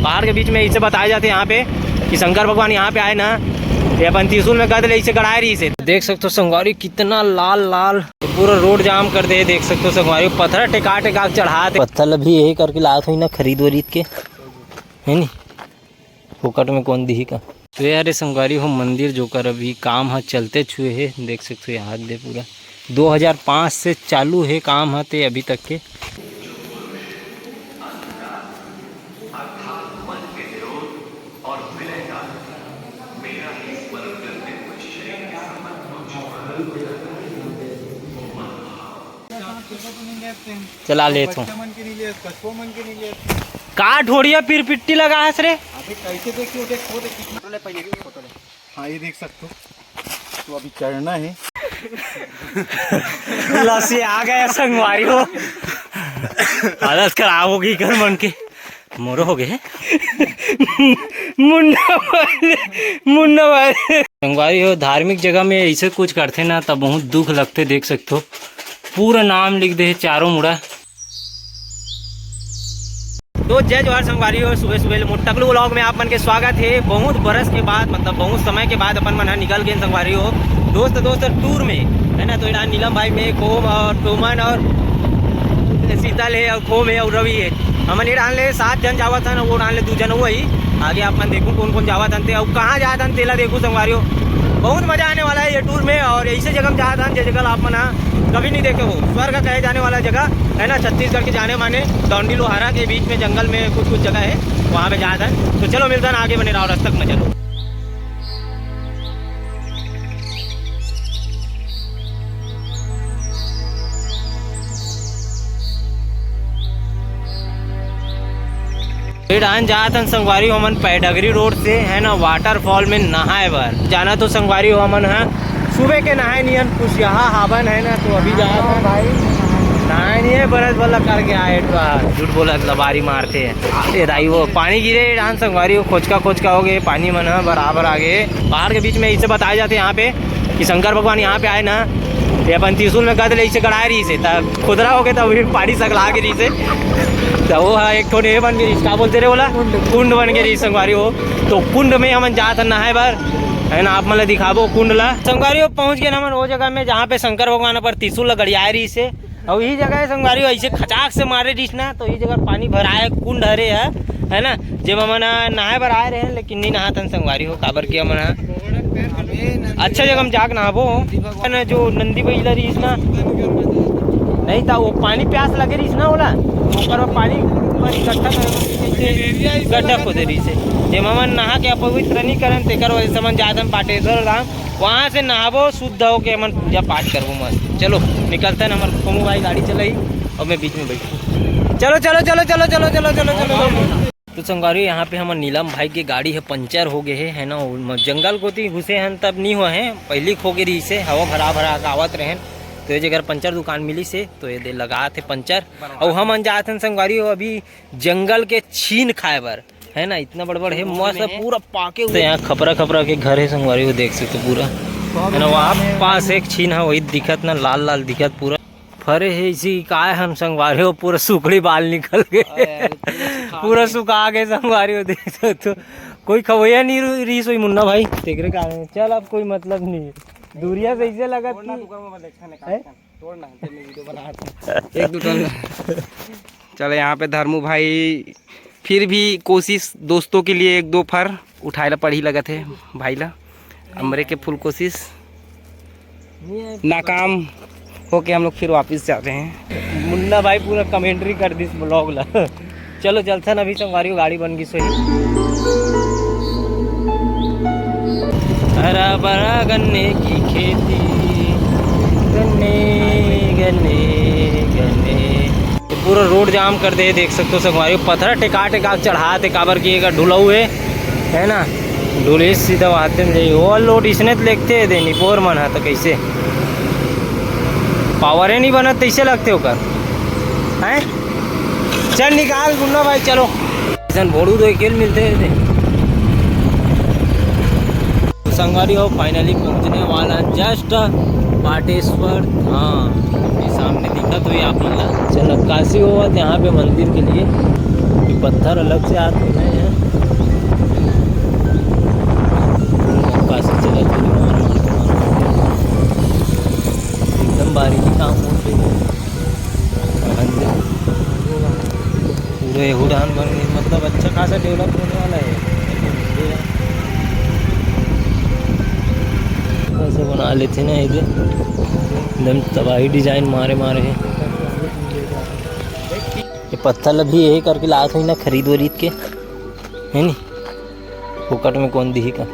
पहाड़ के बीच में इसे बताए जाते हैं यहाँ पे कि शंकर भगवान यहाँ पे आए ना, ये अपन त्रिशूल में गद ले इसे गड़ाए रही से। देख सकते हो संगवारी कितना लाल लाल पूरा रोड जाम कर दे। देख सकते हो संगवारी पत्थर टेका टेका चढ़ाते, पत्थर भी यही करके लात हुई ना खरीद वरीद के, है नी फोकट में कौन दी का। तो यार संगवारी हो मंदिर जो कर अभी काम है चलते छुए है। देख सकते हो हाथ दे पूरा 2005 से चालू है काम है ते अभी तक के। चला ले तो का ढोड़िया पिर पिट्टी लगा है रे। कैसे देखिए हाँ ये देख सकते हो। तो अभी चढ़ना है लसी आ गया संगवारी हो, हालत खराब होगी कर मन के मोरो हो गए मुन्ना वाले संगवारी हो। धार्मिक जगह में ऐसे कुछ करते ना तब बहुत दुख लगते। देख सकते हो पूरा नाम लिख दे चारों मुड़ा। तो जय जवाहर संगवारी हो, सुबह सुबह मोटकलू व्लॉग में आप मन के स्वागत है। बहुत बरस के बाद मतलब बहुत समय के बाद अपन मन निकल गए संगवारी हो दोस्त टूर में, है ना। तो यहाँ नीलम भाई में खोम और टोमन और शीतल है और खोम है और रवि है। हमन ये डाल ले 7 जन जावा था, वो डाल ले 2 जन वही। आगे आप मन देखूँ कौन कौन जावा था और कहाँ जा था तेला देखूँ संगवारी हो। बहुत मजा आने वाला है ये टूर में। और ऐसे जगह में जा था जिस जगह आप मन कभी नहीं देखे हो, स्वर्ग कहे जाने वाला जगह है ना। छत्तीसगढ़ के जाने माने दौंडी लोहारा के बीच में जंगल में कुछ जगह है, वहाँ पे जा था। तो चलो मिलता है आगे बने रहो रस्तक में। चलो डांस जातन संगवारी हो हमन पैडगरी रोड से, है ना। वाटरफॉल में नहाए बार जाना तो संगवारी हो हमन है सुबह के नहाए नियन कुछ यहाँ हावन है ना। तो अभी जा भाई नहाए नहीं है बरस वाला करके आए झूठ बोला लबारी मारते हैं दाई वो पानी गिरे डांस संगवारी हो खोचका हो गए पानी मन बराबर आ गए। पहाड़ के बीच में इसे बताए जाते हैं यहाँ पे कि शंकर भगवान यहाँ पे आए ना, ये अपन त्रिशूल में गद ले इसे गड़ाए रही से तब खुदरा हो गए तब पानी सकला के रही से। तो वो है एक ठो ये बन गई क्या बोलते रहे बोला कुंड बन गई संगवारी हो। तो कुंड में हम जाते नहाए बार, है ना। आप मतलब दिखाबो कुंड ला संगवारी हो। पहुँच गए हम वो जगह में जहाँ पे शंकर भगवान पर त्रिशूल गड़ियाए रही से। और यही जगह है संगवारी हो ऐसे खचाक से मारे रही ना। तो ये जगह पानी भराए कुंड हरे है ना। जब हम नहाए बार आए रहे लेकिन नहीं नहातन संगवारी हो काबर की हम अच्छा जगह हम जाके नहाबो ना। जो नंदी बैला रही ना नहीं था वो पानी प्यास लगे रही ना बोला ऊपर पानी गड्ढा खोदे रही से। जब हम नहा के अपवित्र नहीं करन तेकर वजह से मन जातन पाटेश्वर धाम, वहाँ से नहाबो शुद्ध हो के मन पूजा पाठ करबो मस्त। चलो निकलते हैं हमारे खोमू भाई गाड़ी चलाई और मैं बीच में बैठू। चलो चलो चलो चलो चलो चलो चलो चलो। तो संगवारी यहाँ पे हमारे नीलम भाई की गाड़ी है पंचर हो गए है ना। जंगल को घुसे हैं तब नहीं हुए हैं पहले खो गए रही से हवा भरा आवत रहे। तो ये जगह पंचर दुकान मिली से तो ये दे लगा थे पंचर। और हम जाते संगवारी हो अभी जंगल के छीन खाए बर, है ना। इतना बड़ है मस्त पूरा पाके तो यहाँ खपरा के घर है संगवारी हो देख सकते पूरा, है ना। वहाँ पास एक छीन है वही दिखत ना लाल लाल दिखत पूरा फरे है इसी का हम संगवारी हो। पूरा सुखड़ी बाल निकल गए पूरा सुखा गए संगवारी हो देख सकते। कोई खवैया नहीं रही सोई मुन्ना भाई तेरे का चल अब कोई मतलब नहीं दूरिया से ऐसे लगा चलो यहाँ पे धर्मू भाई फिर भी कोशिश दोस्तों के लिए 1-2 फर उठाए ला पड़ी लगा थे भाई ला। अमरे के फुल कोशिश नाकाम होके हम लोग फिर वापस जाते हैं। मुन्ना भाई पूरा कमेंट्री कर दी इस ब्लॉग ला। चलो चलता ना अभी संगवारी गाड़ी बन गई सही। हरा भरा गन्ने की खेती गन्ने गन्ने गन्ने पूरा रोड जाम कर दे। देख सकते हो संगवारी पत्थर टेका चढ़ाते काबर की ढुलाऊ है ना। ढुले सीधा आते में वो लोड इसने लिखते देनी पोर मन है तो कैसे पावर नहीं बना तैसे लगते होकर हैं। चल निकाल मुन्ना भाई चलो भोड़ू 2 अकेले मिलते थे। संगवारी हो फाइनली पहुंचने वाला जस्ट पाटेश्वर धाम ये सामने दिखा तो ये आप लोग चल नक्काशी हुआ यहाँ पे मंदिर के लिए पत्थर अलग से आते हैं नक्काशी चला था एकदम बारीकी काम हो पूरे उड़ान बन गई, मतलब अच्छा खासा डेवलप होने वाला है। ऐसे बना लेते ना इधर एकदम तबाही डिजाइन मारे मारे हैं। ये पत्थर अभी यही करके लात हुई ना खरीद वरीद के है नी फुकट में कौन दी का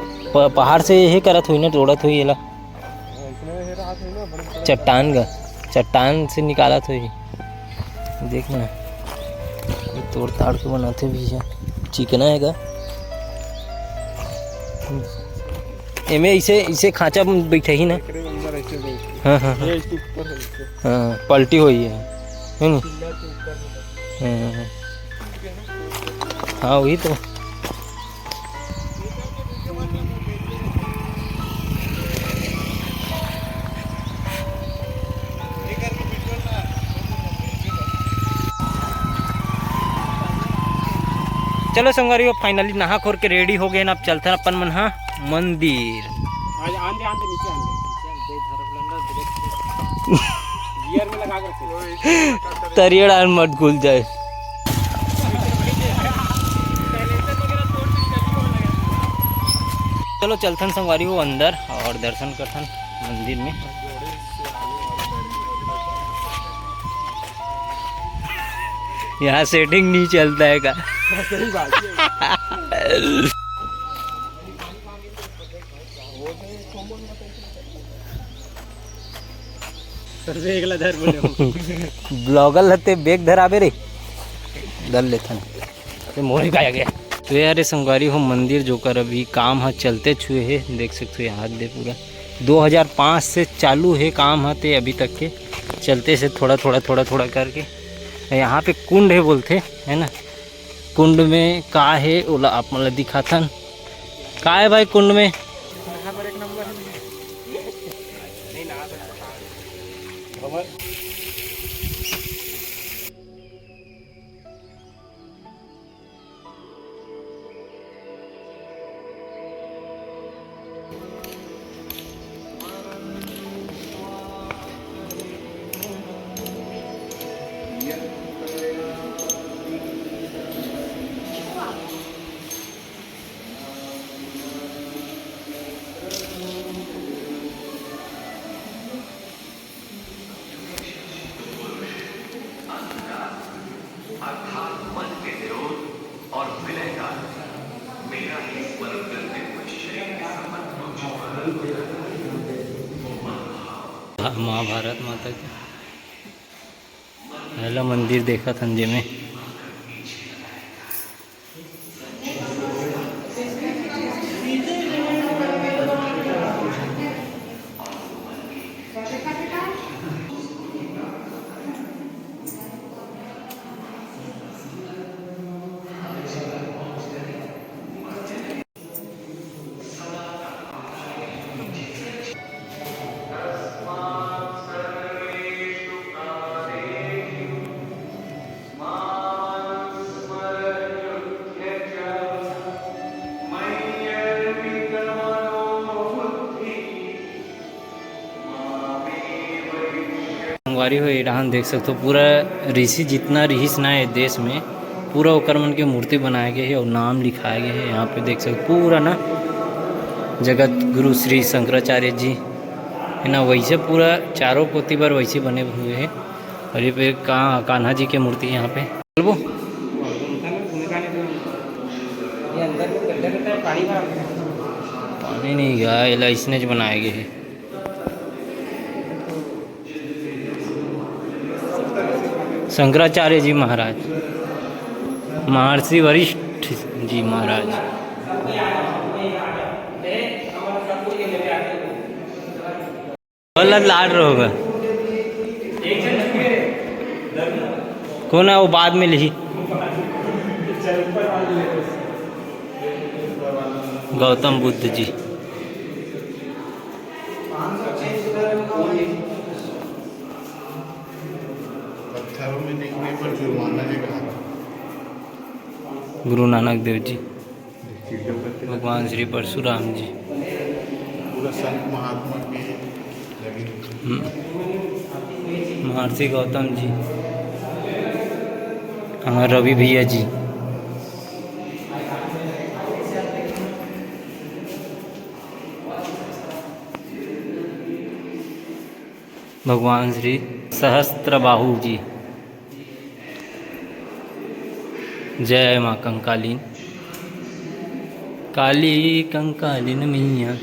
पहाड़ से यही करत हुई ना तोड़त हुई ये चट्टान से निकालत हुई देखना ये तोड़ ताड़ के बनाते भी है चिकना है का एमे इसे खांचा में बैठे ही ना। हाँ हाँ हाँ पलटी हुई है नी। हाँ वही तो चलो संगवारी फाइनली नहा खोर के रेडी हो गए ना। अब चलते हैं अपन मन हाँ मंदिर। तरियड़ मत घुल जाए। चलो चलथन संगवारी हो अंदर और दर्शन करथन मंदिर में। यहाँ सेटिंग नहीं चलता है का सही बात है। ब्लॉगर लते बेग धराबे रे दल लेथन ते मोरे गाया गया। तो यार संगवारी हो मंदिर जो कर अभी काम है चलते छुए है देख सकते हो हाथ दे पूरा 2005 से चालू है काम है ते अभी तक के चलते से थोड़ा करके। यहाँ पे कुंड है बोलते है ना। कुंड में का है ओला आप मतलब दिखाथन का है भाई कुंड में महाभारत माता के पहला मंदिर देखा था में। संगवारी हो ईरान देख सकते हो पूरा ऋषि जितना ऋषि ना है देश में पूरा ओकर मन के मूर्ति बनाए गए है और नाम लिखाए गए हैं। यहाँ पे देख सकते पूरा ना जगत गुरु श्री शंकराचार्य जी है ना वैसे पूरा चारों पोती बार वैसे बने हुए हैं। और ये पे कान्हा जी की मूर्ति यहाँ पे वो पानी नहीं गया इसने बनाए गए हैं। शंकराचार्य जी महाराज महर्षि वरिष्ठ जी महाराज अलग लाड होगा कौन है वो बाद में लिखी गौतम बुद्ध जी। गुरु नानक देव जी भगवान श्री परशुराम जी। पूरा संत महात्मा के लगे महर्षि गौतम जी, हमारे रवि भैया जी, भगवान श्री सहस्त्रबाहु जी। जय माँ कंकालीन, काली कंकालीन मैया।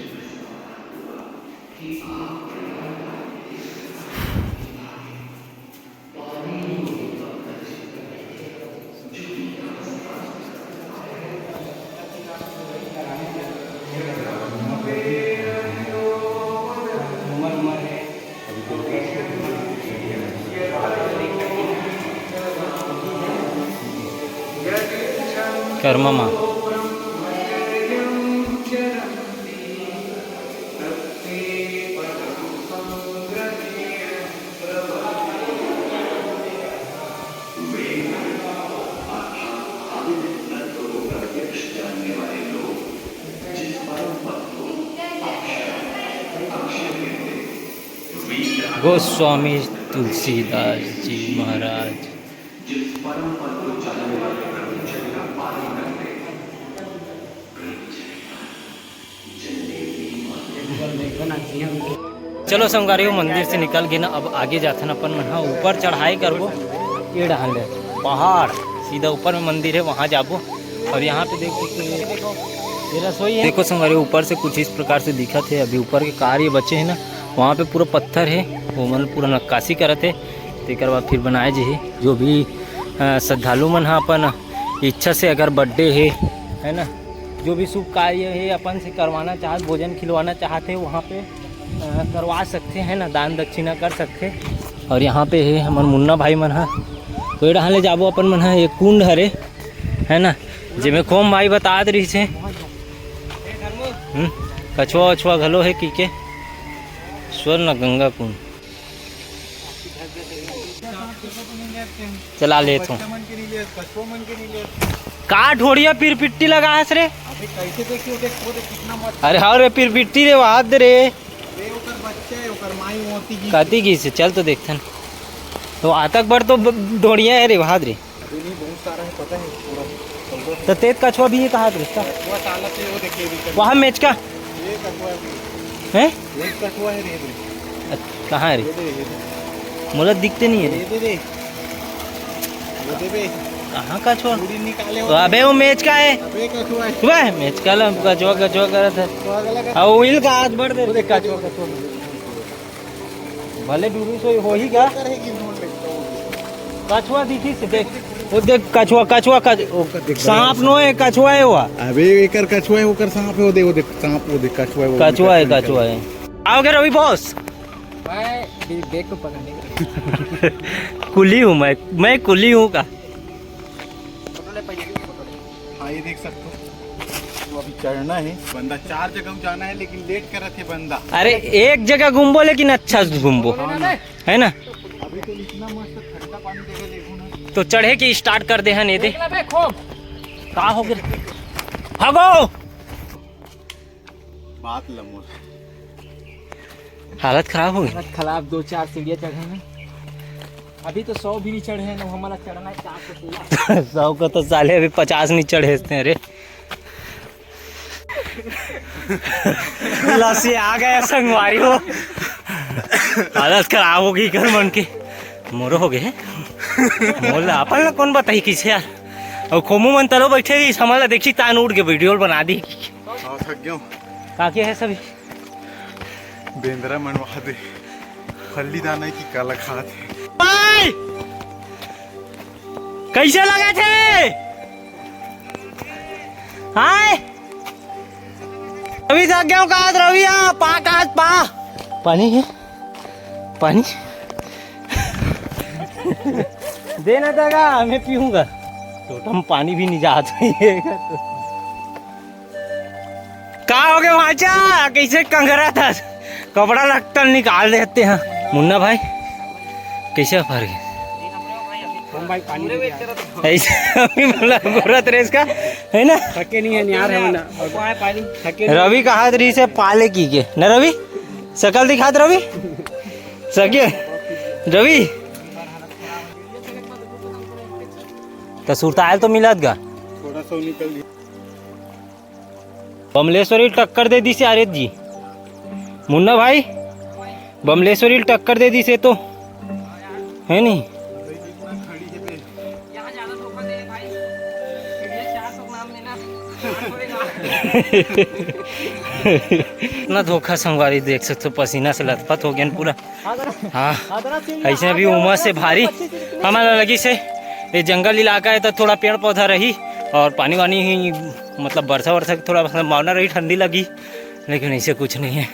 कर्मा माँ, गोस्वामी तुलसीदास जी महाराज। चलो संगारियों, मंदिर से निकल गए ना, अब आगे जाते ना अपन हाँ ऊपर चढ़ाई करबो। ये डाल पहाड़ सीधा ऊपर में मंदिर है, वहाँ जाबो। और यहाँ पे देखो ये रसोई है। देखो संगारियों, ऊपर से कुछ इस प्रकार से दिखा थे। अभी ऊपर के कार ये बच्चे हैं ना, वहाँ पे पूरा पत्थर है, वो मतलब पूरा नक्काशी करते तेकर बाद फिर बनाए जे जो भी श्रद्धालु मन हाँ अपन इच्छा से अगर बर्थडे है ना, जो भी शुभ कार्य है अपन से करवाना चाहत, भोजन खिलवाना चाहते वहाँ पे करवा सकते हैं ना, दान दक्षिणा कर सकते। और यहाँ पे है हमारे मुन्ना भाई मन हाँ, तो यहाँ ले जाबो अपन मन हाँ, एक कुंड हरे है ना, जिमें खोम भाई बता रही है कछुआ वछुआ घलो है की के स्वर्ण गंगा कुंड। चला ले तो काट होड़िया पिर पिट्टी लगा है रे। कैसे देखियो, देखो कितना मस्त। अरे हाँ रे, पिर पिट्टी रे हाथ रे ओकर बच्चे ओकर माई मोती की काती की से चल तो देखथन। तो आतक भर तो ढोड़िया है रे वहां रे, बहुत सारा है पता है पूरा। तो तेज कछुआ भी है कहा रिश्ता वो साला से वो देखिए वहाँ मेच का ये कछुआ है, ये कछुआ है रे। कहाँ है रे? मुझे दिखते नहीं है रे। दे दे वो दे बे, कहाँ कछुआ? पूरी निकाले तो अबे वो मेच का है, अबे कछुआ है। वह मेच का ला कछुआ कछुआ करत है। तो अगला अब उइल का हाथ बढ़ दे देख कछुआ कछुआ भले डूरू सो हो ही क्या करेगी ढूंढ ले कछुआ दिखी से देख, वो देख कछुआ कछुआ सांप नो है, कछुआ है वो। अबे एकर कछुआ है, ओकर सांप है। वो देख सांप, वो देख कछुआ है, वो कछुआ है, कछुआ है। आओगे रवि बॉस? मैं बैग को पकड़ने कुली हूँ मैं कुली हूँ का। हाँ ये देख सकते हो, तो अभी चढ़ना है बंदा, 4 जगह जाना है लेकिन लेट कर रहे थे बंदा। अरे एक जगह घूमबो लेकिन अच्छा घूमबो है ना। अभी तो इतना मस्त ठंडा पानी देगा, देखो ना। तो चढ़े की स्टार्ट कर दे है नहीं दे का हो गया भागो। बात लमो हालत खराब हो गई। खराब 2-4 सीढ़ियाँ चढ़े हैं, अभी तो 100 भी नहीं चढ़े हैं ना, हमारा चढ़ना है 400। 100 का तो साले अभी 50 नहीं चढ़े थे। अरे लस्सी आ गया संगवारी हो, हालत खराब हो गई कर मन के मोरो हो गए मोल अपन कौन बताई किसे यार। और खोमू मन तलो बैठे रही समझ देखी तान उड़ के वीडियो बना दी। हाँ थक गया हूँ। काके है सभी बेंद्रा मनवा दे, फल्ली दाना की काला खात है। भाई कैसे लगे थे हाय रवि जाग गया कहा रवि पा कहा पा पानी है पानी देना देगा मैं पीऊंगा तो हम पानी भी नहीं जाता का हो गया वाचा कैसे कंगरा था कपड़ा लगता निकाल देते हैं। मुन्ना भाई कैसे फर गए भाई पानी ऐसा अभी मतलब जरूरत रेस का है ना। थके नहीं है यार हम ना पानी थके रवि कहा रही से पाले की के न रवि शकल दिखात रवि सके रवि तो सुरताल तो मिलत गा थोड़ा सा निकल लिया। बमलेश्वरी टक्कर दे दी से आरित जी मुन्ना भाई बमलेश्वरी टक्कर दे दी से तो है नहीं। इतना धोखा संगवारी देख सकते हो, पसीना से लथपथ हो गया पूरा। हाँ ऐसे भी उमस से भारी हमारा लगी से ये जंगल इलाका है तो थोड़ा पेड़ पौधा रही और पानी वानी ही मतलब वर्षा वर्षा थोड़ा मावना रही, ठंडी लगी, लेकिन ऐसे कुछ नहीं है।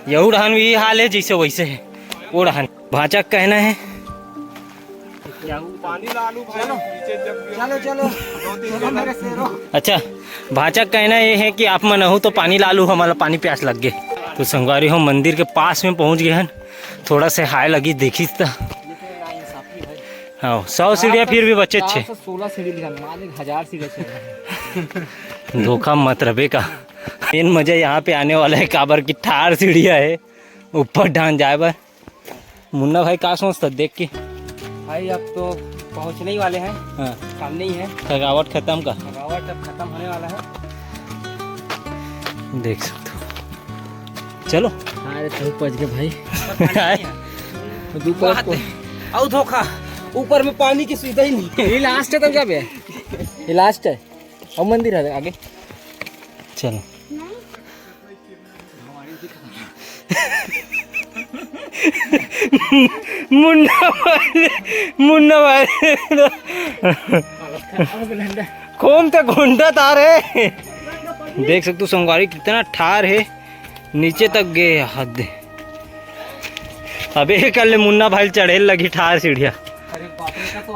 यहू डहान भी हाल है जैसे वैसे है वो डहान। भाचा कहना है पानी लालू भाई चलो चलो मेरे शेरों। अच्छा भाचा कहना ये है कि आप मन हो तो पानी लालू हमारा पानी प्यास लग गए। तो संगवारी हो मंदिर के पास में पहुंच गए हैं, थोड़ा से हाय लगी देखी था। हाँ 100 सीढ़ियाँ फिर भी बचे अच्छे 16 सीढ़ी लिखा 1000 सीढ़ी धोखा मत रबे का। मेन मजा यहाँ पे आने वाला है काबर की ठार सीढ़ियाँ है ऊपर ढान जाए पर। मुन्ना भाई क्या सोचता देख के भाई अब तो पहुंचने ही वाले हैं। हाँ सामने ही है थकावट खत्म का थकावट अब खत्म होने वाला है। देख सकते हो। चलो अरे तो पहुंच गए भाई और धोखा ऊपर में पानी की सुविधा ही नहीं। ये लास्ट है तो क्या है ये लास्ट है और मंदिर है आगे। चलो मुन्ना भाई कौन ता घुंडा तार है। देख सकते हो संगवारी कितना ठार है, नीचे तक गए हद। अबे कल मुन्ना भाई चढ़े लगी ठार सीढ़िया। अरे बाप रे का तो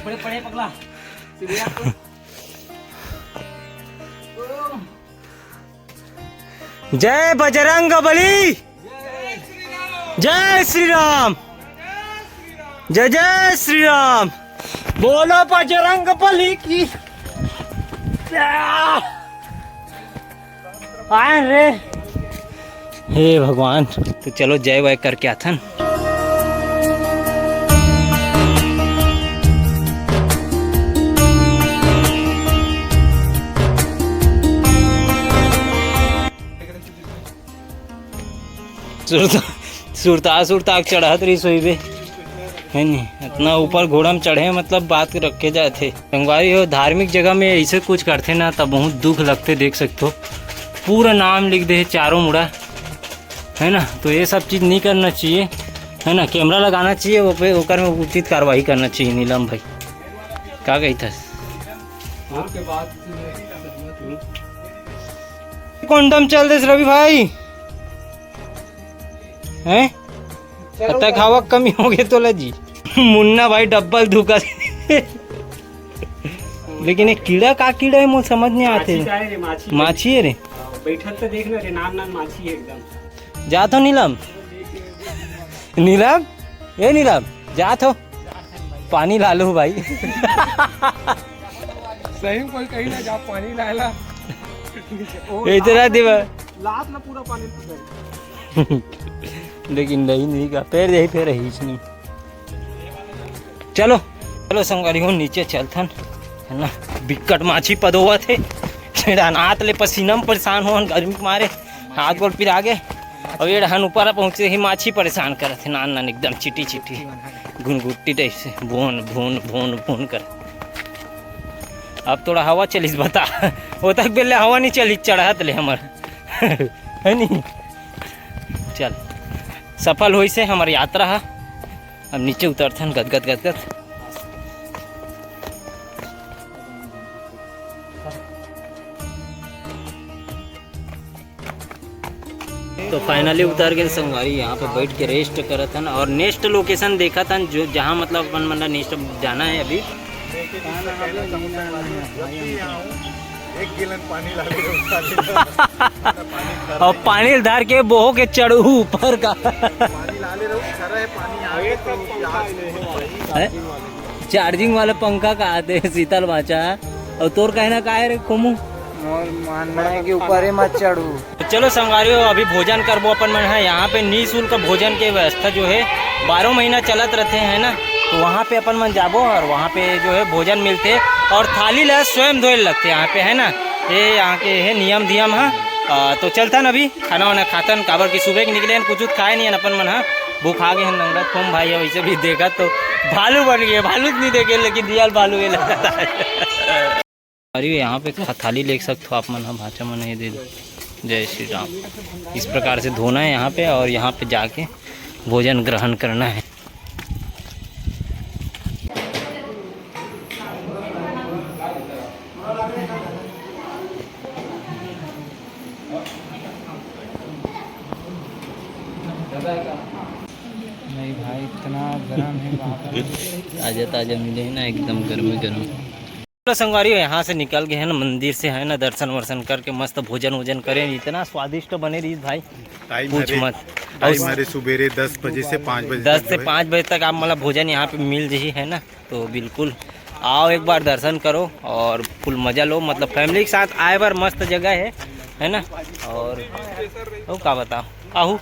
बड़े बड़े पगला जय बजरंग बली, जय श्री राम, जय जय श्री राम, बोलो बजरंग बली की। आए रे हे भगवान। तो चलो जय वय करके आथन। सुरता चढ़ात रही सोई बे है नहीं, इतना ऊपर घोड़ा में चढ़े मतलब बात रखे जाते। संगवारी हो धार्मिक जगह में ऐसे कुछ करते ना तब बहुत दुख लगते। देख सकते हो पूरा नाम लिख दे चारों मुड़ा है ना। तो ये सब चीज़ नहीं करना चाहिए है ना, कैमरा लगाना चाहिए वो पे ओकर में उचित कार्रवाई करना चाहिए। नीलम भाई क्या कही था कौन चल दे रवि भाई हैं तक हवा कमी हो गई तो लजी। मुन्ना भाई डब्बल धोखा लेकिन एक कीड़ा का कीड़ा है मुझे समझ नहीं आते। माछी है रे बैठक तो देख रे नाम माछी है एकदम। जा तो नीलम नीलम ये नीलम जा तो पानी ला लो भाई। सही कोई कहीं ना जा पानी लाला इतना दिवा लात ना पूरा पानी लेकिन नहीं का पैर यही पैर ही नहीं। चलो चलो संगवारी हो नीचे चलथन है ना। बिकट माछी पदोवा थे नात ले पसीना में परेशान हो गर्मी के मारे हाथ गोल फिर आगे और ये हन ऊपर पहुँचे ही माछी परेशान करे थे नान नान एकदम चिटी चिटी गुनगुट्टी टाइप से भून भून भून भून कर। अब थोड़ा हवा चलिस बता वो तक बेले हवा नहीं चली चढ़ात ले हमार है नहीं। चल सफल हुई से हमारी यात्रा है। अब नीचे उतरते गदगद गदगद। तो फाइनली उतर गए संगवारी, यहाँ पे बैठ के रेस्ट करत हन और नेक्स्ट लोकेशन देखा था जो जहाँ मतलब अपन मतलब नेक्स्ट जाना है अभी। एक गिलन पानी ला और पानी धार के बोहो के चढ़ू ऊपर का पानी ला ले रहा है पानी आगे तो चार्जिंग वाला पंखा का आते शीतल बाचा और तोर कहना का है रे कोमू और मानना है कि ऊपर ही मत चढ़ू। चलो संगवारियों अभी भोजन करबो अपन मन है। यहाँ पे निःशुल्क भोजन के व्यवस्था जो है 12 महीना चलत रहते हैं ना, तो वहाँ पे अपन मन जाबो और वहाँ पे जो है भोजन मिलते और थाली ला स्वयं धोए लगते यहाँ पे है ना। ये यहाँ के है नियम धियम है। तो चलता न अभी खाना वाना खातन काबर की सुबह के निकले कुछ खाए नहीं अपन मन है, भूख आ गए हैं नंगरा तुम भाई है। वैसे भी देखा तो भालू बन गए, भालू नहीं देखे लेकिन रियल भालू ये लगता है। अरे यहाँ पे थाली ले सकते हो आप मन, हम भाषा मन ये दे दो जय श्री राम। इस प्रकार से धोना है यहाँ पे और यहाँ पे जाके भोजन ग्रहण करना है। नहीं भाई इतना गर्म है वहाँ पर। ताज़ा ताज़ा मिले है ना, एकदम गर्म गर्म। संगवारी यहाँ से निकल गए हैं ना मंदिर से है ना, दर्शन वर्शन करके मस्त भोजन वोजन करें। इतना स्वादिष्ट बने रही भाई पूछ मत। और हमारे सुबेरे 10 बजे से 5 बजे 10 से 5 बजे तक आप मतलब भोजन यहाँ पे मिल रही है ना, तो बिल्कुल आओ एक बार दर्शन करो और फुल मजा लो। मतलब फैमिली के साथ आए बार मस्त जगह है ना। और का बताओ आहू